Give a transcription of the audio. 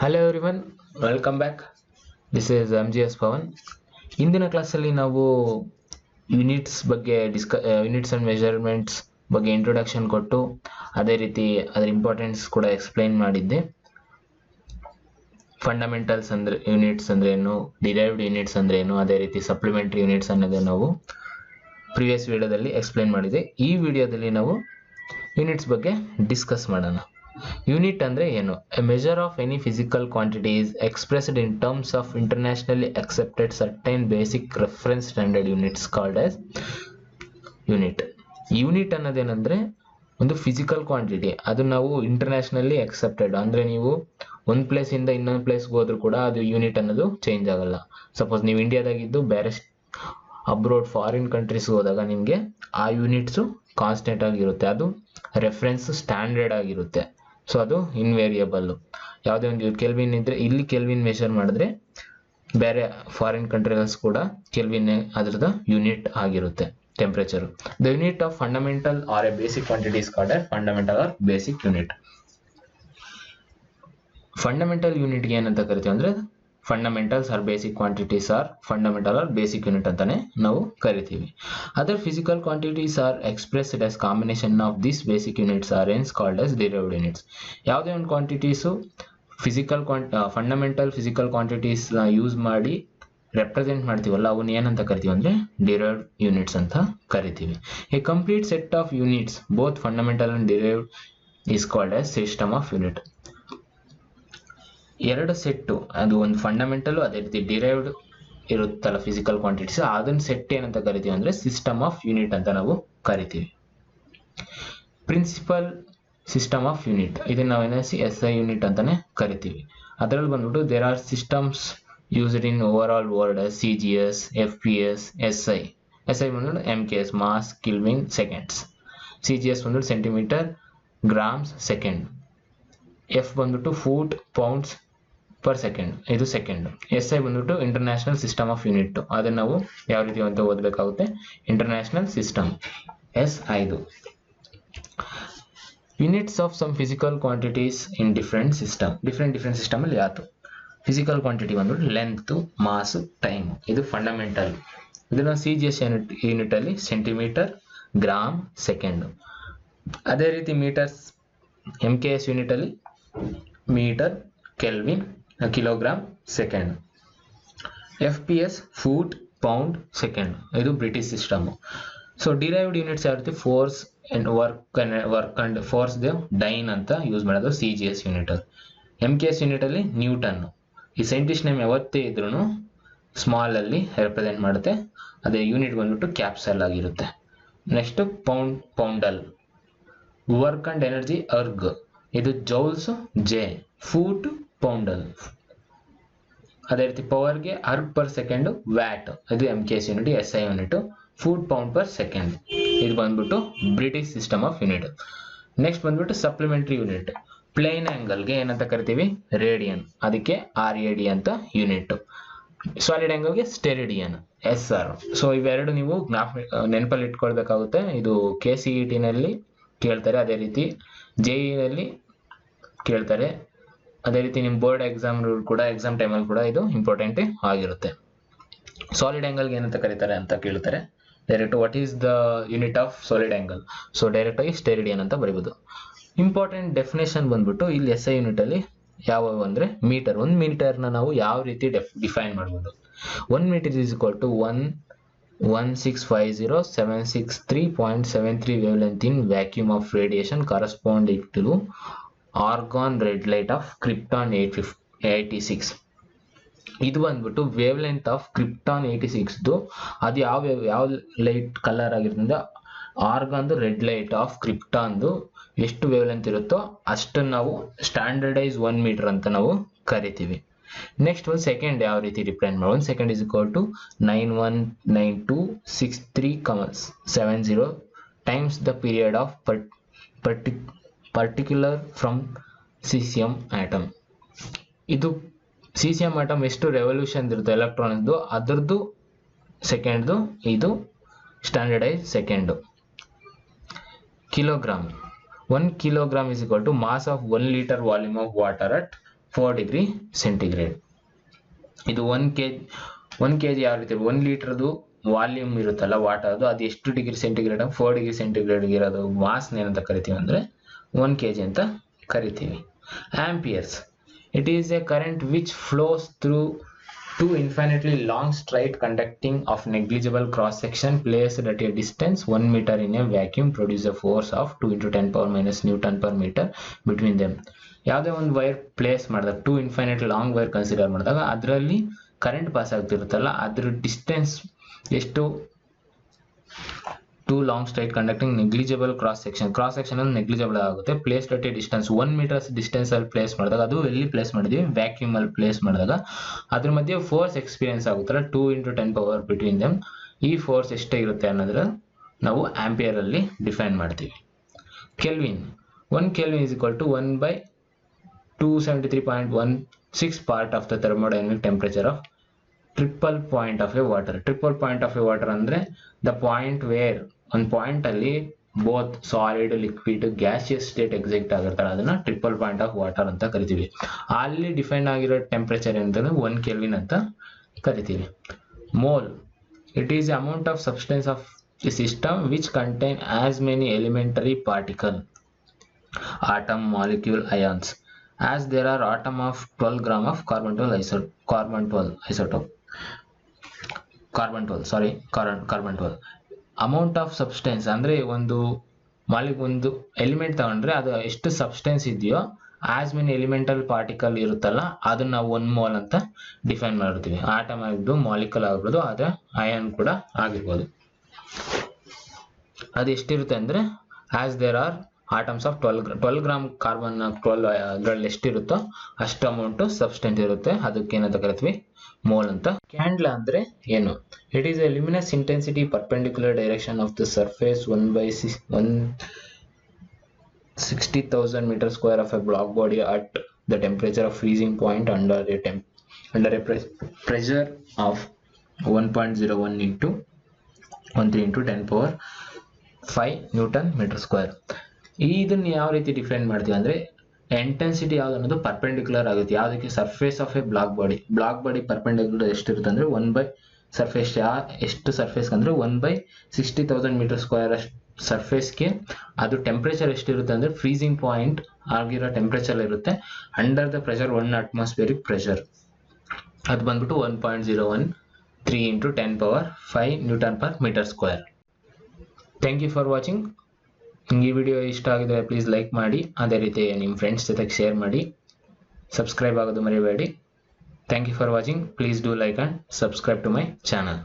Hello everyone, welcome back. This is MGS Pawan. ಇಂದಿನ ಕ್ಲಾಸಲ್ಲಿ ನಾವು ಯೂನಿಟ್ಸ್ ಬಗ್ಗೆ ಯೂನಿಟ್ಸ್ ಅಂಡ್ ಮೆಜರ್ಮೆಂಟ್ಸ್ ಬಗ್ಗೆ ಇಂಟ್ರೊಡಕ್ಷನ್ ಕೊಟ್ಟು ಅದೇ ರೀತಿ ಅದರ ಇಂಪಾರ್ಟೆನ್ಸ್ ಕೂಡ ಎಕ್ಸ್ಪ್ಲೈನ್ ಮಾಡಿದ್ದೆ. ಫಂಡಮೆಂಟಲ್ಸ್ ಅಂದ್ರೆ ಯೂನಿಟ್ಸ್ ಅಂದ್ರೆ ಏನು, ಡಿರೈವ್ಡ್ ಯೂನಿಟ್ಸ್ ಅಂದ್ರೆ ಏನು, ಅದೇ ರೀತಿ ಸಪ್ಲಿಮೆಂಟರಿ ಯೂನಿಟ್ಸ್ ಅನ್ನೋದನ್ನ ನಾವು ಪ್ರಿವಿಯಸ್ ವಿಡಿಯೋದಲ್ಲಿ ಎಕ್ಸ್ಪ್ಲೈನ್ ಮಾಡಿದೆ. ಈ ವಿಡಿಯೋದಲ್ಲಿ ನಾವು ಯೂನಿಟ್ಸ್ ಬಗ್ಗೆ ಡಿಸ್ಕಸ್ ಮಾಡೋಣ. ಯೂನಿಟ್ ಅಂದ್ರೆ ಏನು? A measure of any physical quantity is expressed in terms of internationally accepted certain basic reference standard units called as unit. Unit ಅನ್ನೋದೇನಂದ್ರೆ ಒಂದು ಫಿಸಿಕಲ್ ಕ್ವಾಂಟಿಟಿ, ಅದು ನಾವು ಇಂಟರ್ನ್ಯಾಷನಲಿ ಅಕ್ಸೆಪ್ಟೆಡ್ ಅಂದ್ರೆ ನೀವು ಒಂದು ಪ್ಲೇಸ್ ಇಂದ ಇನ್ನೊಂದು ಪ್ಲೇಸ್ ಹೋದ್ರೂ ಕೂಡ ಅದು ಯೂನಿಟ್ ಅನ್ನೋದು ಚೇಂಜ್ ಆಗಲ್ಲ. ಸಪೋಸ್ ನೀವು ಇಂಡಿಯಾದಾಗಿದ್ದು ಬೇರೆ ಅಬ್ರೋಡ್ ಫಾರಿನ್ ಕಂಟ್ರೀಸ್ ಹೋದಾಗ ನಿಮಗೆ ಆ ಯೂನಿಟ್ಸು ಕಾನ್ಸ್ಟೆಂಟ್ ಆಗಿರುತ್ತೆ, ಅದು ರೆಫರೆನ್ಸ್ ಸ್ಟ್ಯಾಂಡರ್ಡ್ ಆಗಿರುತ್ತೆ. ಸೊ ಅದು ಇನ್ವೇರಿಯಬಲ್. ಯಾವುದೇ ಒಂದು ಕೆಲ್ವಿನ್ ಇದ್ರೆ ಇಲ್ಲಿ ಕೆಲ್ವಿನ್ ಮೆಷರ್ ಮಾಡಿದ್ರೆ ಬೇರೆ ಫಾರಿನ್ ಕಂಟ್ರೀಸ್ ಕೂಡ ಕೆಲ್ವಿನ್ ಅದ್ರದ್ದು ಯೂನಿಟ್ ಆಗಿರುತ್ತೆ temperature. The unit of fundamental or a basic quantity is called as fundamental or basic unit. Fundamental ಯೂನಿಟ್ಗೆ ಏನಂತ ಕರಿತೀವಿ ಅಂದ್ರೆ fundamentals or basic quantities are fundamental or basic unit ಅಂತಾನೆ ನಾವು ಕರಿತೀವಿ. Other physical quantities are expressed as combination of this basic units are hence called as derived units. ಯಾವುದೇ ಒಂದು quantities fundamental physical quantities use ಮಾಡಿ represent ಮಾಡ್ತೀವಲ್ಲ, ಅವನ್ನ ಏನಂತ ಕರಿತೀವಿ ಅಂದ್ರೆ ಡಿರೈವ್ಡ್ ಯೂನಿಟ್ಸ್ ಅಂತ ಕರಿತೀವಿ. A complete set of units both fundamental and derived is called as system of unit. ಎರಡು ಸೆಟ್ಟು, ಅದು ಒಂದು ಫಂಡಮೆಂಟಲ್ ಅದೇ ರೀತಿ ಡಿರೈವ್ಡ್ ಇರುತ್ತಲ್ಲ ಫಿಸಿಕಲ್ ಕ್ವಾಂಟಿಟೀಸ್, ಅದನ್ನ ಸೆಟ್ ಏನಂತ ಕರಿತೀವಿ ಅಂದ್ರೆ ಸಿಸ್ಟಮ್ ಆಫ್ ಯೂನಿಟ್ ಅಂತ ನಾವು ಕರಿತೀವಿ. ಪ್ರಿನ್ಸಿಪಲ್ ಸಿಸ್ಟಮ್ ಆಫ್ ಯೂನಿಟ್, ಇದನ್ನ ನಾವು ಎನ್ಎಸ್ಸಿ SI ಯೂನಿಟ್ ಅಂತಾನೆ ಕರಿತೀವಿ. ಅದರಲ್ಲಿ ಬಂದ್ಬಿಟ್ಟು there are systems used in over all world CGS, FPS, SI. SI ಬಂದ್ಬಿಟ್ಟು MKS mass kelvin seconds, CGS ಬಂದ್ಬಿಟ್ಟು ಸೆಂಟಿಮೀಟರ್ ಗ್ರಾಮ್ಸ್ ಸೆಕೆಂಡ್, F ಬಂದ್ಬಿಟ್ಟು ಫೂಟ್ ಪೌಂಡ್ಸ್ ಪರ್ ಸೆಕೆಂಡ್, ಇದು ಸೆಕೆಂಡ್. SI ಬಂದ್ಬಿಟ್ಟು ಇಂಟರ್ನ್ಯಾಷನಲ್ ಸಿಸ್ಟಮ್ ಆಫ್ ಯೂನಿಟ್, ಅದನ್ನ ನಾವು ಯಾವ ರೀತಿ ಅಂತ ಓದಬೇಕಾಗುತ್ತೆ, international system SI. Units of some physical quantities in different system ಅಲ್ಲಿ ಯಾತು ಫಿಸಿಕಲ್ ಕ್ವಾಂಟಿಟಿ ಬಂದ್ಬಿಟ್ಟು ಲೆಂತ್, ಮಾಸ್, ಟೈಮ್, ಇದು ಫಂಡಮೆಂಟಲ್. ಇದನ್ನ CGS ಯೂನಿಟ್ ಅಲ್ಲಿ ಸೆಂಟಿಮೀಟರ್ ಗ್ರಾಮ್ ಸೆಕೆಂಡ್. ಅದೇ ರೀತಿ ಮೀಟರ್ಸ್ MKS ಯೂನಿಟ್ ಅಲ್ಲಿ metre kelvin kilogram second. FPS foot pound second, ಇದು British system. So derived units ಯಾವ ರೀತಿ force and work and force the dyne ಅಂತ ಯೂಸ್ ಮಾಡೋದು CGS ಯೂನಿಟ್. MKS ಯೂನಿಟ್ ಅಲ್ಲಿ Newton. ಈ ಸೈಂಟಿಸ್ಟ್ ನೇಮ್ ಯಾವತ್ತೇ ಇದ್ರೂ ಸ್ಮಾಲ್ ಅಲ್ಲಿ ರೆಪ್ರೆಸೆಂಟ್ ಮಾಡುತ್ತೆ, ಅದೇ ಯೂನಿಟ್ ಬಂದ್ಬಿಟ್ಟು ಕ್ಯಾಪ್ಸಲ್ ಆಗಿರುತ್ತೆ. Next poundal. Work and energy erg, ಇದು ಜೌಲ್ಸ್ J, ಫೂಟ್ ಪೌಂಡಲ್. ಅದೇ ರೀತಿ ಪವರ್ಗೆ ಅರ್ಗ್ ಪರ್ ಸೆಕೆಂಡ್ ವ್ಯಾಟ್, ಇದು MKS unit. SI unit foot pound per second, ಇದು ಬಂದ್ಬಿಟ್ಟು British system of unit. Next ಬಂದ್ಬಿಟ್ಟು ಸಪ್ಲಿಮೆಂಟರಿ ಯೂನಿಟ್. ಪ್ಲೇನ್ ಆಂಗಲ್ಗೆ ಏನಂತ ಕರಿತೀವಿ, ರೇಡಿಯನ್, ಅದಕ್ಕೆ RAD ಅಂತ ಯೂನಿಟ್. ಸಾಲಿಡ್ ಆಂಗಲ್ಗೆ ಸ್ಟೆರಿಡಿಯನ್, SR. ಸೊ ಇವೆರಡು ನೀವು ನೆನಪಲ್ಲಿ ಇಟ್ಕೊಳ್ಬೇಕಾಗುತ್ತೆ. ಇದು KCET ನಲ್ಲಿ ಕೇಳ್ತಾರೆ, ಅದೇ ರೀತಿ JEE ನಲ್ಲಿ ಕೇಳ್ತಾರೆ, ಅದೇ ರೀತಿ ನಿಮ್ಮ ಬೋರ್ಡ್ ಎಕ್ಸಾಮ್ ಕೂಡ ಎಕ್ಸಾಮ್ ಟೈಮಲ್ಲಿ ಕೂಡ ಇದು ಇಂಪಾರ್ಟೆಂಟ್ ಆಗಿರುತ್ತೆ. ಸಾಲಿಡ್ ಆಂಗಲ್ಗೆ ಏನಂತ ಕರೀತಾರೆ ಅಂತ ಕೇಳ್ತಾರೆ. Direct what is the unit of solid angle, so direct ಆಗಿ ಸ್ಟೆರಿಡಿಯನ್ ಅಂತ ಬರೀಬಹುದು. ಇಂಪಾರ್ಟೆಂಟ್ ಡೆಫಿನೇಷನ್ ಬಂದ್ಬಿಟ್ಟು ಇಲ್ಲಿ SI ಯೂನಿಟ್ ಅಲ್ಲಿ ಯಾವ ಅಂದ್ರೆ ಮೀಟರ್. 1 ಮೀಟರ್ನ ನಾವು ಯಾವ ರೀತಿ ಡಿಫೈನ್ ಮಾಡ್ಬೋದು. 1 metre is equal to 1,1650763.73 wavelength in vacuum of radiation corresponding to argon red light of krypton 86. ಇದು ಬಂದ್ಬಿಟ್ಟು ವೇವ್ ಲೆಂತ್ ಆಫ್ ಕ್ರಿಪ್ಟಾನ್ 86. ಅದು ಯಾವ ಲೈಟ್ ಕಲರ್ ಆಗಿರ್ತದೆ, ಆರ್ಗಾನ್ ರೆಡ್ ಲೈಟ್ ಆಫ್ ಕ್ರಿಪ್ಟಾನ್ದು ಎಷ್ಟು ವೇವ್ ಲೆಂತ್ ಇರುತ್ತೋ ಅಷ್ಟನ್ನು ನಾವು ಸ್ಟ್ಯಾಂಡರ್ಡೈಸ್ 1 ಮೀಟರ್ ಅಂತ ನಾವು ಕರಿತೀವಿ. ನೆಕ್ಸ್ಟ್ ಒಂದು ಸೆಕೆಂಡ್ ಯಾವ ರೀತಿ ರಿಪ್ರೆಸೆಂಟ್ ಮಾಡೋದು, 1 second is equal to 919263,70 times the period of particular from caesium atom. ಇದು ಸೀಸಿಯಂ ಆಟಮ್ ಎಷ್ಟು ರೆವಲ್ಯೂಷನ್ ಇರುತ್ತೆ ಎಲೆಕ್ಟ್ರಾನ್ದು, ಅದರದ್ದು ಸೆಕೆಂಡ್ದು, ಇದು standardise second. Kilogram, 1 kilogram is equal to mass of 1 liter volume of water at 4 degree centigrade. ಇದು 1 kg ಯಾವ ರೀತಿ 1 ಲೀಟರ್ದು ವಾಲ್ಯೂಮ್ ಇರುತ್ತಲ್ಲ ವಾಟರ್ದು, ಅದು ಎಷ್ಟು ಡಿಗ್ರಿ ಸೆಂಟಿಗ್ರೇಡ್ 4 ಡಿಗ್ರಿ ಸೆಂಟಿಗ್ರೇಡ್ ಇರೋದು ಮಾಸ್ನ ಏನಂತ ಕರಿತೀವಿ ಅಂದರೆ 1 kg ಅಂತ ಕರಿತೀವಿ. Amperes, it is A current which flows through two infinitely long straight conducting of negligible cross section placed at a distance 1 meter in a vacuum produce a force of 2 into 10 power minus Newton per meter between them. ಯಾವುದೇ ಒಂದು wire place ಮಾಡಿದಾಗ 2 infinite long wire consider ಮಾಡಿದಾಗ ಅದರಲ್ಲಿ current pass ಆಗ್ತಿರುತ್ತಲ್ಲ ಅದ್ರ distance ಎಷ್ಟು 2 long straight conducting negligible cross section ಅಲ್ಲಿ negligible ಆಗುತ್ತೆ. Place at a distance 1 metres distance ಅಲ್ಲಿ ಪ್ಲೇಸ್ ಮಾಡಿದಾಗ, ಅದು ಎಲ್ಲಿ ಪ್ಲೇಸ್ ಮಾಡಿದೀವಿ ವ್ಯಾಕ್ಯೂಮ್ ಅಲ್ಲಿ ಪ್ಲೇಸ್ ಮಾಡಿದಾಗ ಅದ್ರ ಮಧ್ಯೆ ಫೋರ್ಸ್ ಎಕ್ಸ್ಪೀರಿಯನ್ಸ್ ಆಗುತ್ತಲ್ಲ 2 into 10 power ಬಿಟ್ವೀನ್ ದೆಮ್. ಈ ಫೋರ್ಸ್ ಎಷ್ಟೇ ಇರುತ್ತೆ ಅನ್ನೋದ್ರ ನಾವು ಆಂಪಿಯರ್ ಅಲ್ಲಿ ಡಿಫೈನ್ ಮಾಡ್ತೀವಿ. Kelvin, 1 Kelvin is equal to 1/273.16 part of the thermodynamic temperature of triple point of A water. Triple point of A water ಅಂದ್ರೆ ದ ಪಾಯಿಂಟ್ ವೇರ್ ಒಂದು point ಅಲ್ಲಿ both solid, liquid, gaseous state exist ಆಗಿರ್ತಾರೆ, ಅದನ್ನ triple point of water ಅಂತ ಕರಿತೀವಿ. ಅಲ್ಲಿ define ಆಗಿರೋ temperature ಅಂತಂದ್ರೆ 1 Kelvin ಅಂತ ಕರಿತೀವಿ. Mole, it is amount of substance of the system which contain as many elementary particle, atom, molecule, ions as there are atom of 12 gram of carbon 12 isotope. Carbon 12 amount of substance ಅಂದ್ರೆ ಒಂದು element ತಗೊಂಡ್ರೆ ಅದು ಎಷ್ಟು substance ಇದೆಯೋ as many elemental particle ಇರುತ್ತಲ್ಲ ಅದನ್ನ ನಾವು 1 mole ಅಂತ ಡಿಫೈನ್ ಮಾಡಿರ್ತೀವಿ. ಆಟಮ್ ಆಗಿರ್ಬೋದು, ಮಾಲಿಕ್ಯೂಲ್ ಆಗಿರ್ಬೋದು, ಅದೇ ಅಯಾನ್ ಕೂಡ ಆಗಿರ್ಬೋದು. ಅದು ಎಷ್ಟಿರುತ್ತೆ ಅಂದ್ರೆ as there are atoms of 12 gram carbon 12 ಅದರಲ್ಲಿ ಎಷ್ಟಿರುತ್ತೋ ಅಷ್ಟು ಅಮೌಂಟ್ ಸಬ್ಸ್ಟೆನ್ಸ್ ಇರುತ್ತೆ, ಅದಕ್ಕೆ ಏನಂತ ಕರಿತೀವಿ ಮೋಲ್ ಅಂತ. ಕ್ಯಾಂಡ್ಲಾ ಅಂದ್ರೆ ಏನು? It is A luminous intensity perpendicular direction of the surface 1/60,000 meter square of a block body at the temperature of freezing point under a pressure of 1.01 into 13 into 10 power 5 Newton meter square. ಇದನ್ನ ಯಾವ ರೀತಿ define ಮಾಡ್ತೀವಿ ಅಂದ್ರೆ intensity ಯಾವ್ದು ಅನ್ನೋದು perpendicular ಆಗುತ್ತೆ. ಯಾವ್ದಕ್ಕೆ? Surface of a block body perpendicular ಎಷ್ಟಿರುತ್ತೆ ಅಂದ್ರೆ 1 ಸರ್ಫೇಸ್ ಎಷ್ಟು ಸರ್ಫೇಸ್ ಅಂದ್ರೆ 1/60,000 meter square ಸರ್ಫೇಸ್ಗೆ ಅದು ಟೆಂಪರೇಚರ್ ಎಷ್ಟಿರುತ್ತೆ ಅಂದ್ರೆ ಫ್ರೀಸಿಂಗ್ ಪಾಯಿಂಟ್ ಆಗಿರೋ ಟೆಂಪರೇಚರ್ ಇರುತ್ತೆ under the pressure 1 atmospheric pressure. ಅದು ಬಂದ್ಬಿಟ್ಟು 1.013 into 10 power 5 Newton per meter square. Thank you for watching. ಈ ವಿಡಿಯೋ ಇಷ್ಟ ಆಗಿದ್ರೆ ಪ್ಲೀಸ್ ಲೈಕ್ ಮಾಡಿ, ಅದೇ ರೀತಿ ನಿಮ್ಮ ಫ್ರೆಂಡ್ಸ್ ಜೊತೆಗೆ ಶೇರ್ ಮಾಡಿ, ಸಬ್ಸ್ಕ್ರೈಬ್ ಆಗೋದು ಮರಿಬೇಡಿ. Thank you for watching. Please do like and subscribe to my channel.